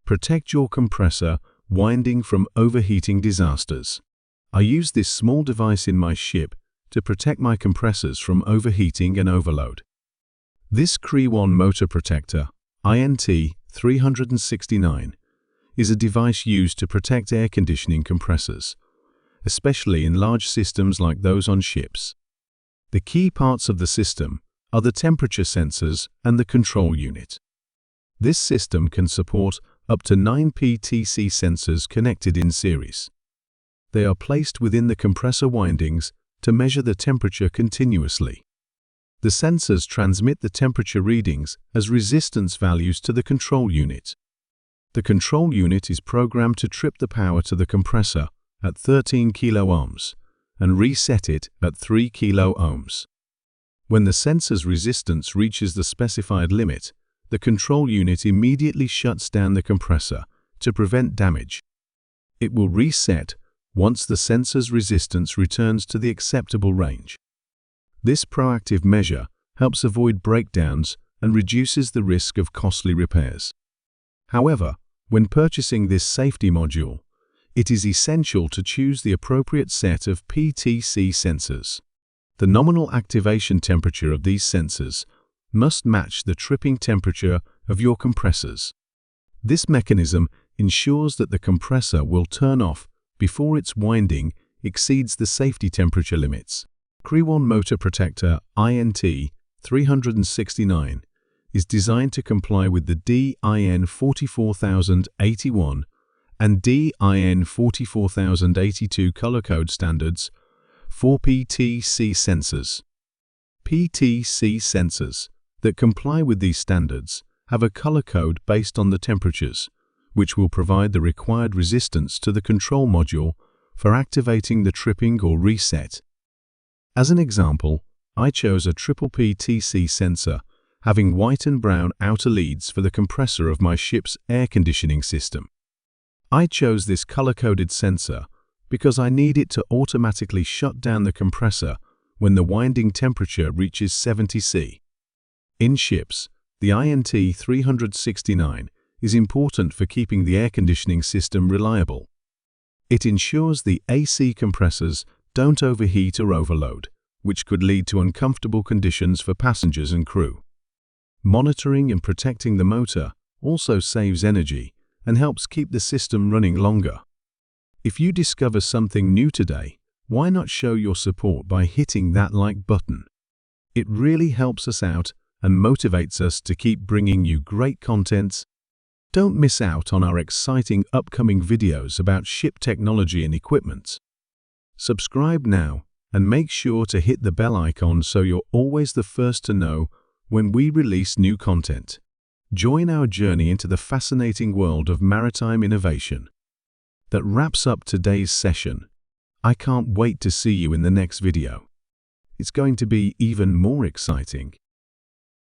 Protect your compressor winding from overheating disasters. I use this small device in my ship to protect my compressors from overheating and overload. This KRIWAN Motor Protector INT369 is a device used to protect air conditioning compressors, especially in large systems like those on ships. The key parts of the system are the temperature sensors and the control unit. This system can support up to 9 PTC sensors connected in series. They are placed within the compressor windings to measure the temperature continuously. The sensors transmit the temperature readings as resistance values to the control unit. The control unit is programmed to trip the power to the compressor at 13 kOhms and reset it at 3 kOhms. When the sensor's resistance reaches the specified limit, the control unit immediately shuts down the compressor to prevent damage. It will reset once the sensor's resistance returns to the acceptable range. This proactive measure helps avoid breakdowns and reduces the risk of costly repairs. However, when purchasing this safety module, it is essential to choose the appropriate set of PTC sensors. The nominal activation temperature of these sensors must match the tripping temperature of your compressors. This mechanism ensures that the compressor will turn off before its winding exceeds the safety temperature limits. KRIWAN Motor Protector INT369 is designed to comply with the DIN 44081 and DIN 44082 color code standards for PTC sensors. PTC sensors that comply with these standards have a color code based on the temperatures, which will provide the required resistance to the control module for activating the tripping or reset. As an example, I chose a triple PTC sensor having white and brown outer leads for the compressor of my ship's air conditioning system. I chose this color-coded sensor because I need it to automatically shut down the compressor when the winding temperature reaches 70 C. In ships, the INT369 is important for keeping the air conditioning system reliable. It ensures the AC compressors don't overheat or overload, which could lead to uncomfortable conditions for passengers and crew. Monitoring and protecting the motor also saves energy and helps keep the system running longer. If you discover something new today, why not show your support by hitting that like button? It really helps us out and motivates us to keep bringing you great content. Don't miss out on our exciting upcoming videos about ship technology and equipment. Subscribe now and make sure to hit the bell icon so you're always the first to know when we release new content. Join our journey into the fascinating world of maritime innovation. That wraps up today's session. I can't wait to see you in the next video. It's going to be even more exciting.